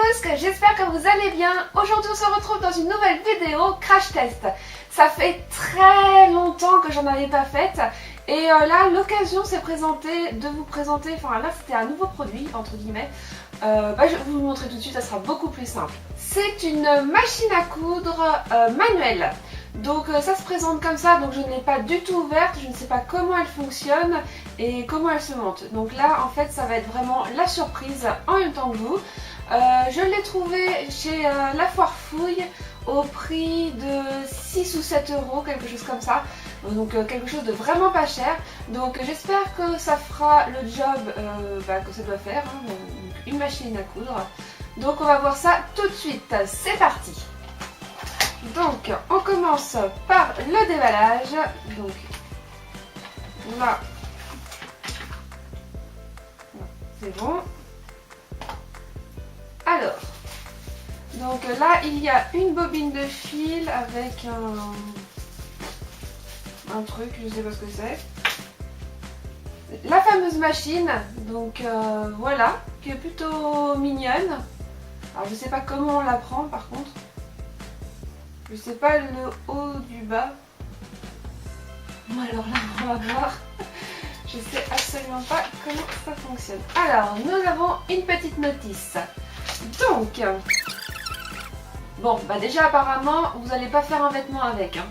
tous, j'espère que vous allez bien. Aujourd'hui on se retrouve dans une nouvelle vidéo crash test. Ça fait très longtemps que j'en avais pas faite et là l'occasion s'est présentée de vous présenter, enfin là c'était un nouveau produit entre guillemets. Je vais vous le montrer tout de suite, ça sera beaucoup plus simple. C'est une machine à coudre manuelle. Donc ça se présente comme ça, donc je ne l'ai pas du tout ouverte, je ne sais pas comment elle fonctionne et comment elle se monte. Donc là en fait ça va être vraiment la surprise en même temps que vous. Je l'ai trouvé chez La Foire Fouille au prix de 6 ou 7 euros, quelque chose comme ça. Donc quelque chose de vraiment pas cher. Donc j'espère que ça fera le job que ça doit faire, hein, donc une machine à coudre. Donc on va voir ça tout de suite, c'est parti. Donc on commence par le déballage. Donc là, c'est bon. Alors, donc là il y a une bobine de fil avec un truc, je sais pas ce que c'est. La fameuse machine, donc voilà, qui est plutôt mignonne. Alors je sais pas comment on la prend par contre. Je sais pas le haut du bas. Bon alors là on va voir. Je sais absolument pas comment ça fonctionne. Alors nous avons une petite notice. Donc, bon bah déjà apparemment vous n'allez pas faire un vêtement avec. Hein.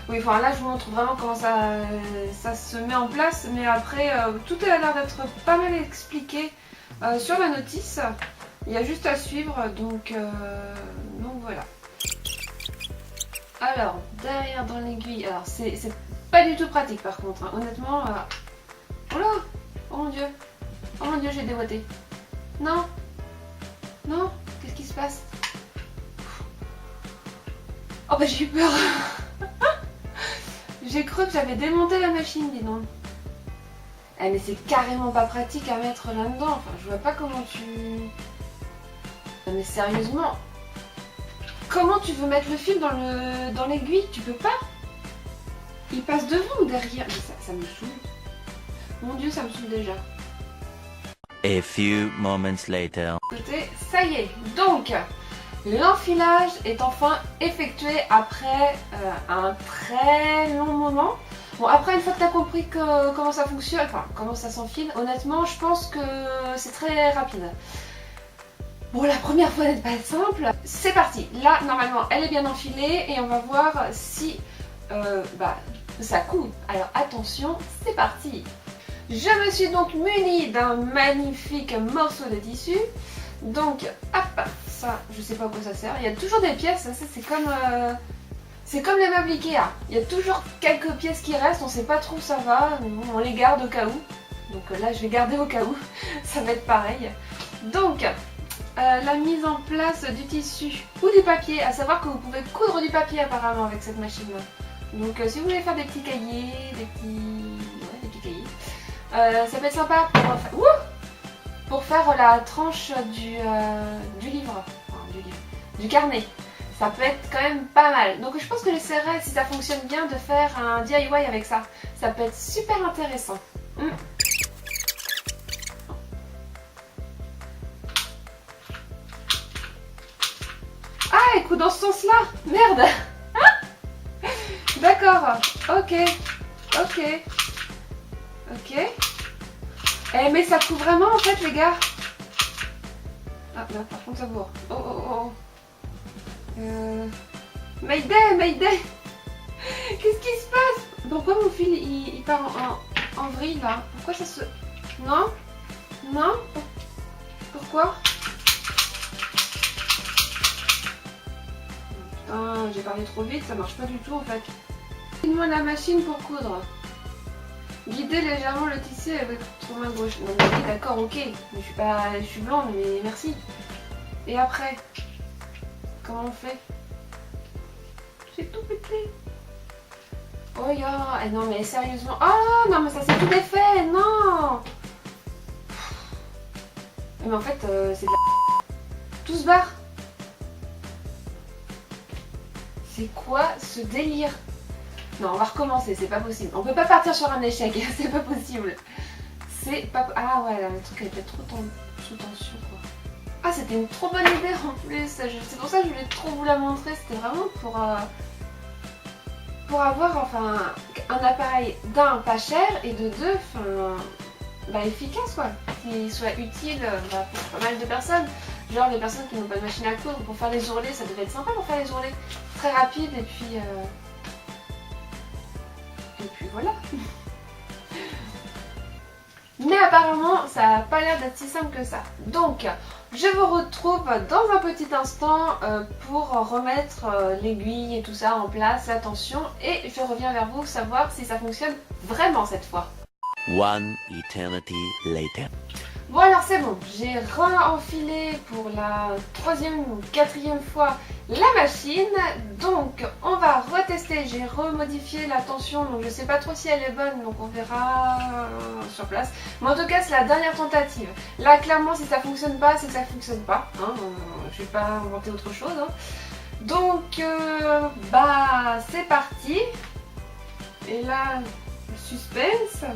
Oui, enfin là je vous montre vraiment comment ça se met en place, mais après tout a l'air d'être pas mal expliqué sur la notice. Il y a juste à suivre, donc voilà. Alors, derrière dans l'aiguille, alors c'est pas du tout pratique par contre, hein. Honnêtement. Oh là! Oh mon dieu! Oh mon dieu, j'ai déboîté. Non! Non! Qu'est-ce qui se passe? Oh bah j'ai eu peur! J'ai cru que j'avais démonté la machine, dis donc. Eh mais c'est carrément pas pratique à mettre là-dedans. Enfin, je vois pas comment tu... Non mais sérieusement, comment tu veux mettre le fil dans l'aiguille? Tu peux pas. Il passe devant ou derrière? Mais ça me saoule. Mon dieu, ça me saoule déjà. A few moments later. Écoutez, ça y est. Donc, l'enfilage est enfin effectué après un très long moment. Bon, après, une fois que tu as compris comment ça fonctionne, enfin, comment ça s'enfile, honnêtement, je pense que c'est très rapide. Bon, la première fois n'est pas simple. C'est parti. Là, normalement, elle est bien enfilée et on va voir si ça coud. Alors, attention, c'est parti. Je me suis donc munie d'un magnifique morceau de tissu. Donc, hop, ça, je sais pas à quoi ça sert. Il y a toujours des pièces, ça c'est comme les meubles Ikea. Il y a toujours quelques pièces qui restent, on sait pas trop où ça va, on les garde au cas où. Donc là, je vais garder au cas où, ça va être pareil. Donc, la mise en place du tissu ou du papier, à savoir que vous pouvez coudre du papier apparemment avec cette machine-là. Donc si vous voulez faire des petits cahiers, des petits cahiers, ça peut être sympa pour faire la tranche du livre, du carnet. Ça peut être quand même pas mal. Donc je pense que j'essaierai, si ça fonctionne bien, de faire un DIY avec ça. Ça peut être super intéressant. Ah, écoute, dans ce sens-là. Merde. D'accord. Ok. Eh mais ça coûte vraiment en fait les gars. Ah là par contre ça bourre. Oh. Mayday. Qu'est-ce qui se passe? Pourquoi mon fil il part en vrille là? Pourquoi ça se... Non? Pourquoi? Putain, j'ai parlé trop vite, ça marche pas du tout en fait. Donne-moi la machine pour coudre. Guider légèrement le tissu avec votre main gauche. Non mais oui, d'accord, ok. Mais je suis blonde, mais merci. Et après, comment on fait? J'ai tout pété. Oh ya, non mais sérieusement. Oh non mais ça c'est tout défait, non. Mais en fait, c'est de la... Tout se barre. C'est quoi ce délire? Non, on va recommencer, c'est pas possible. On peut pas partir sur un échec, c'est pas possible. C'est pas... Ah ouais, là, le truc était trop sous tension, quoi. Ah, c'était une trop bonne idée en plus. C'est pour ça que je voulais trop vous la montrer. C'était vraiment pour avoir enfin un appareil d'un pas cher et de deux bah, efficace quoi, qui soit utile bah, pour pas mal de personnes. Genre les personnes qui n'ont pas de machine à coudre, pour faire les ourlets, ça devait être sympa pour faire les ourlets. Très rapide et puis voilà. Mais apparemment ça n'a pas l'air d'être si simple que ça. Donc je vous retrouve dans un petit instant pour remettre l'aiguille et tout ça en place, la tension, et je reviens vers vous savoir si ça fonctionne vraiment cette fois. One eternity later. Bon alors c'est bon, j'ai re-enfilé pour la 3e ou 4e fois la machine, donc on va retester, j'ai remodifié la tension, donc je sais pas trop si elle est bonne, donc on verra sur place. Mais en tout cas c'est la dernière tentative. Là clairement si ça fonctionne pas, c'est que ça fonctionne pas, hein, je vais pas inventer autre chose. Hein. Donc bah c'est parti, et là suspense.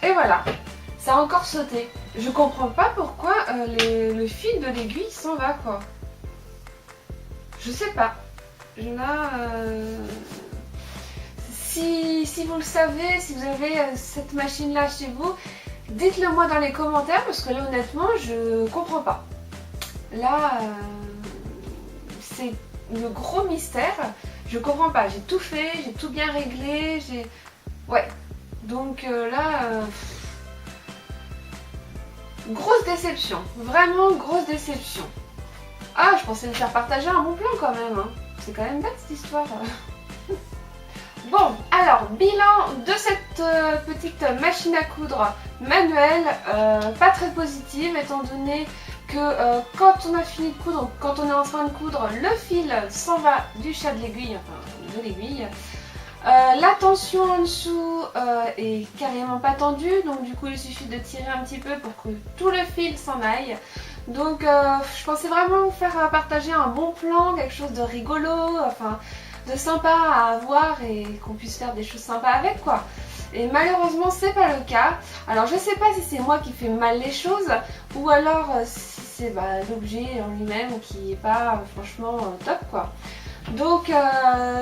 Et voilà, ça a encore sauté. Je comprends pas pourquoi le fil de l'aiguille s'en va quoi. Je sais pas. Là, si vous le savez, si vous avez cette machine là chez vous, dites-le moi dans les commentaires parce que là honnêtement je comprends pas. Là, c'est le gros mystère. Je comprends pas. J'ai tout fait, j'ai tout bien réglé, ouais. Donc là, grosse déception, vraiment grosse déception. Ah, je pensais me faire partager un bon plan quand même, hein. C'est quand même bête cette histoire. Bon, alors, bilan de cette petite machine à coudre manuelle, pas très positive étant donné que quand on a fini de coudre, quand on est en train de coudre, le fil s'en va du chat de l'aiguille, enfin de l'aiguille. La tension en dessous est carrément pas tendue, donc du coup il suffit de tirer un petit peu pour que tout le fil s'en aille. Donc je pensais vraiment vous faire partager un bon plan, quelque chose de rigolo, enfin de sympa à avoir et qu'on puisse faire des choses sympas avec quoi. Et malheureusement c'est pas le cas. Alors je sais pas si c'est moi qui fais mal les choses ou alors si c'est l'objet en lui-même qui est pas franchement top quoi. Donc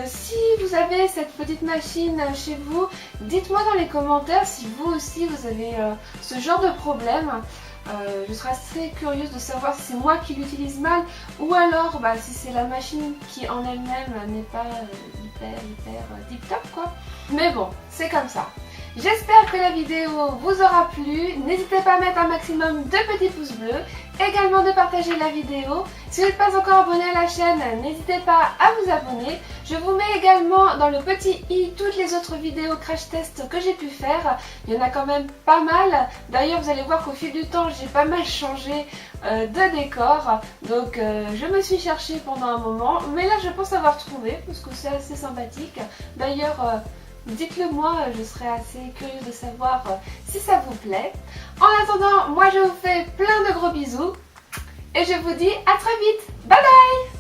si vous avez cette petite machine chez vous, dites-moi dans les commentaires si vous aussi vous avez ce genre de problème. Je serais assez curieuse de savoir si c'est moi qui l'utilise mal ou alors si c'est la machine qui en elle-même n'est pas hyper tip top quoi. Mais bon, c'est comme ça. J'espère que la vidéo vous aura plu. N'hésitez pas à mettre un maximum de petits pouces bleus. Également de partager la vidéo. Si vous n'êtes pas encore abonné à la chaîne, n'hésitez pas à vous abonner. Je vous mets également dans le petit i toutes les autres vidéos crash test que j'ai pu faire. Il y en a quand même pas mal. D'ailleurs vous allez voir qu'au fil du temps j'ai pas mal changé de décor. Donc je me suis cherchée pendant un moment. Mais là je pense avoir trouvé parce que c'est assez sympathique. D'ailleurs dites-le moi, je serais assez curieuse de savoir si ça vous plaît. En attendant, moi je vous fais plein de gros bisous et je vous dis à très vite. Bye bye!